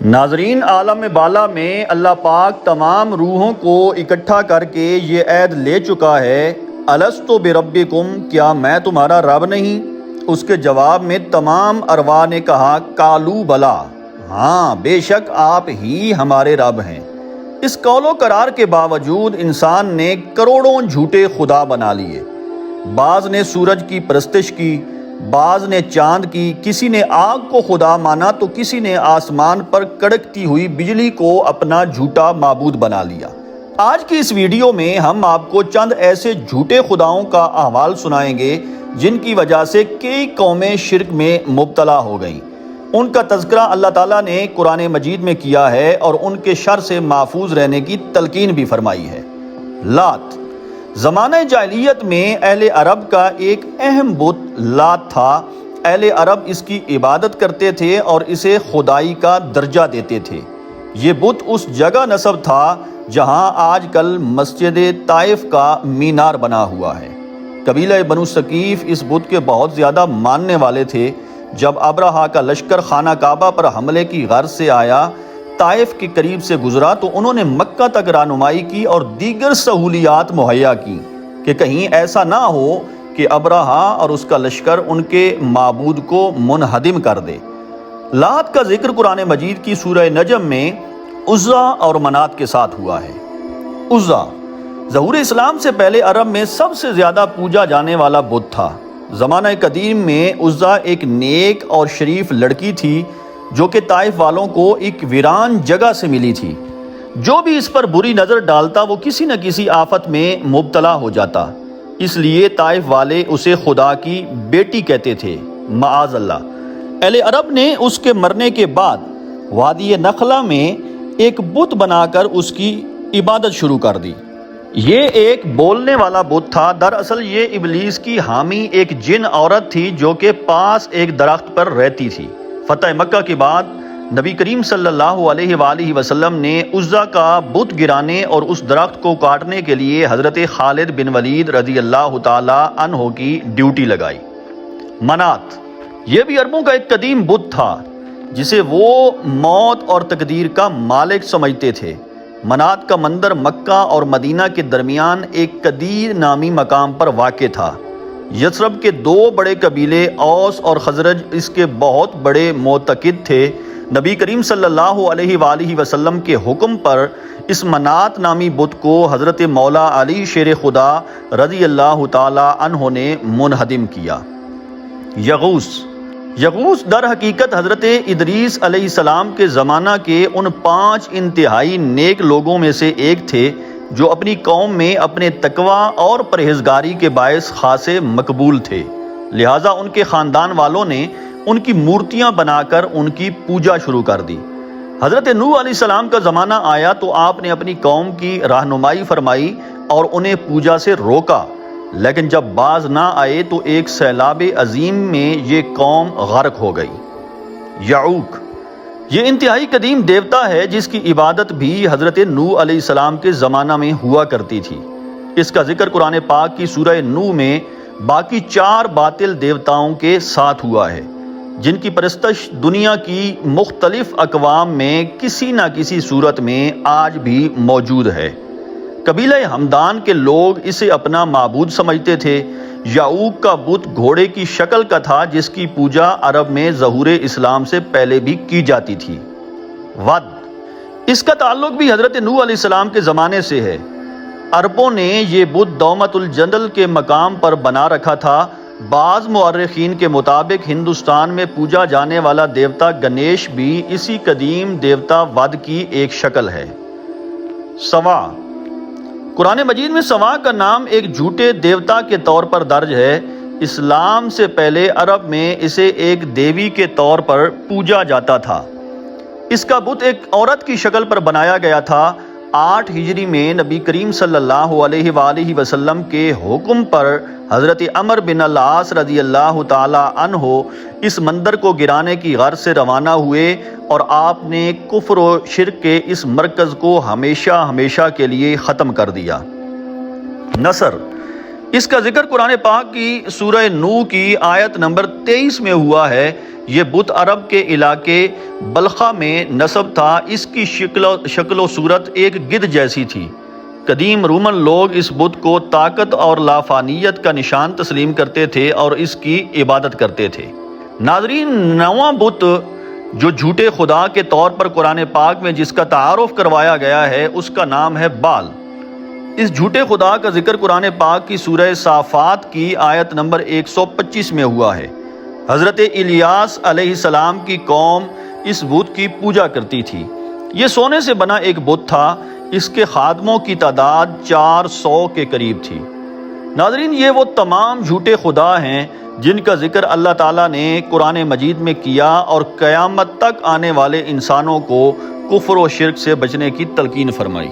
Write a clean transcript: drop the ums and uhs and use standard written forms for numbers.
ناظرین، عالم بالا میں اللہ پاک تمام روحوں کو اکٹھا کر کے یہ عہد لے چکا ہے، الستو بربکم، کیا میں تمہارا رب نہیں؟ اس کے جواب میں تمام ارواح نے کہا کالو بلا، ہاں بے شک آپ ہی ہمارے رب ہیں۔ اس قول و قرار کے باوجود انسان نے کروڑوں جھوٹے خدا بنا لیے۔ بعض نے سورج کی پرستش کی، بعض نے چاند کی، کسی نے آگ کو خدا مانا تو کسی نے آسمان پر کڑکتی ہوئی بجلی کو اپنا جھوٹا معبود بنا لیا۔ آج کی اس ویڈیو میں ہم آپ کو چند ایسے جھوٹے خداؤں کا احوال سنائیں گے جن کی وجہ سے کئی قومیں شرک میں مبتلا ہو گئیں۔ ان کا تذکرہ اللہ تعالیٰ نے قرآن مجید میں کیا ہے اور ان کے شر سے محفوظ رہنے کی تلقین بھی فرمائی ہے۔ لات، زمانہ جاہلیت میں اہل عرب کا ایک اہم بت لات تھا۔ اہل عرب اس کی عبادت کرتے تھے اور اسے خدائی کا درجہ دیتے تھے۔ یہ بت اس جگہ نصب تھا جہاں آج کل مسجد طائف کا مینار بنا ہوا ہے۔ قبیلہ بنو ثقیف اس بت کے بہت زیادہ ماننے والے تھے۔ جب ابرہا کا لشکر خانہ کعبہ پر حملے کی غرض سے آیا، طائف کے قریب سے گزرا تو انہوں نے مکہ تک رہنمائی کی اور دیگر سہولیات مہیا کی کہ کہیں ایسا نہ ہو کہ ابرہا اور اس کا لشکر ان کے معبود کو منہدم کر دے۔ لات کا ذکر قرآن مجید کی سورہ نجم میں عزا اور منات کے ساتھ ہوا ہے۔ عزا ظہور اسلام سے پہلے عرب میں سب سے زیادہ پوجا جانے والا بت تھا۔ زمانہ قدیم میں عزا ایک نیک اور شریف لڑکی تھی جو کہ طائف والوں کو ایک ویران جگہ سے ملی تھی۔ جو بھی اس پر بری نظر ڈالتا وہ کسی نہ کسی آفت میں مبتلا ہو جاتا، اس لیے طائف والے اسے خدا کی بیٹی کہتے تھے، معاذ اللہ۔ اہل عرب نے اس کے مرنے کے بعد وادی نخلا میں ایک بت بنا کر اس کی عبادت شروع کر دی۔ یہ ایک بولنے والا بت تھا۔ دراصل یہ ابلیس کی حامی ایک جن عورت تھی جو کہ پاس ایک درخت پر رہتی تھی۔ فتح مکہ کے بعد نبی کریم صلی اللہ علیہ وآلہ وسلم نے عزا کا بت گرانے اور اس درخت کو کاٹنے کے لیے حضرت خالد بن ولید رضی اللہ تعالی عنہ کی ڈیوٹی لگائی۔ منات، یہ بھی عربوں کا ایک قدیم بت تھا جسے وہ موت اور تقدیر کا مالک سمجھتے تھے۔ منات کا مندر مکہ اور مدینہ کے درمیان ایک قدیر نامی مقام پر واقع تھا۔ یثرب کے دو بڑے قبیلے اوس اور خزرج اس کے بہت بڑے معتقد تھے۔ نبی کریم صلی اللہ علیہ وآلہ وسلم کے حکم پر اس منات نامی بت کو حضرت مولا علی شیر خدا رضی اللہ تعالی عنہ نے منہدم کیا۔ یغوث در حقیقت حضرت ادریس علیہ السلام کے زمانہ کے ان 5 انتہائی نیک لوگوں میں سے ایک تھے جو اپنی قوم میں اپنے تقوی اور پرہیزگاری کے باعث خاصے مقبول تھے، لہٰذا ان کے خاندان والوں نے ان کی مورتیاں بنا کر ان کی پوجا شروع کر دی۔ حضرت نوح علیہ السلام کا زمانہ آیا تو آپ نے اپنی قوم کی رہنمائی فرمائی اور انہیں پوجا سے روکا، لیکن جب باز نہ آئے تو ایک سیلاب عظیم میں یہ قوم غرق ہو گئی۔ یعوق، یہ انتہائی قدیم دیوتا ہے جس کی عبادت بھی حضرت نوح علیہ السلام کے زمانہ میں ہوا کرتی تھی۔ اس کا ذکر قرآن پاک کی سورہ نوح میں باقی 4 باطل دیوتاؤں کے ساتھ ہوا ہے جن کی پرستش دنیا کی مختلف اقوام میں کسی نہ کسی صورت میں آج بھی موجود ہے۔ قبیلہ ہمدان کے لوگ اسے اپنا معبود سمجھتے تھے۔ یعوق کا بت گھوڑے کی شکل کا تھا جس کی پوجا عرب میں ظہور اسلام سے پہلے بھی کی جاتی تھی۔ ود، اس کا تعلق بھی حضرت نوح علیہ السلام کے زمانے سے ہے۔ عربوں نے یہ بت دومت الجندل کے مقام پر بنا رکھا تھا۔ بعض مورخین کے مطابق ہندوستان میں پوجا جانے والا دیوتا گنیش بھی اسی قدیم دیوتا ود کی ایک شکل ہے۔ سوا، قرآن مجید میں سوا کا نام ایک جھوٹے دیوتا کے طور پر درج ہے۔ اسلام سے پہلے عرب میں اسے ایک دیوی کے طور پر پوجا جاتا تھا۔ اس کا بت ایک عورت کی شکل پر بنایا گیا تھا۔ 8 ہجری میں نبی کریم صلی اللہ علیہ وآلہ وسلم کے حکم پر حضرت عمر بن العاص رضی اللہ تعالی عنہ اس مندر کو گرانے کی غرض سے روانہ ہوئے اور آپ نے کفر و شرک کے اس مرکز کو ہمیشہ کے لیے ختم کر دیا۔ نصر، اس کا ذکر قرآن پاک کی سورہ نوح کی آیت نمبر 23 میں ہوا ہے۔ یہ بت عرب کے علاقے بلخا میں نسب تھا۔ اس کی شکل و صورت ایک گدھ جیسی تھی۔ قدیم رومن لوگ اس بت کو طاقت اور لافانیت کا نشان تسلیم کرتے تھے اور اس کی عبادت کرتے تھے۔ ناظرین، نواں بت جو جھوٹے خدا کے طور پر قرآن پاک میں جس کا تعارف کروایا گیا ہے اس کا نام ہے بال۔ اس جھوٹے خدا کا ذکر قرآن پاک کی سورہ صافات کی آیت نمبر 125 میں ہوا ہے۔ حضرت الیاس علیہ السلام کی قوم اس بت کی پوجا کرتی تھی۔ یہ سونے سے بنا ایک بت تھا۔ اس کے خادموں کی تعداد 400 کے قریب تھی۔ ناظرین، یہ وہ تمام جھوٹے خدا ہیں جن کا ذکر اللہ تعالیٰ نے قرآن مجید میں کیا اور قیامت تک آنے والے انسانوں کو کفر و شرک سے بچنے کی تلقین فرمائی۔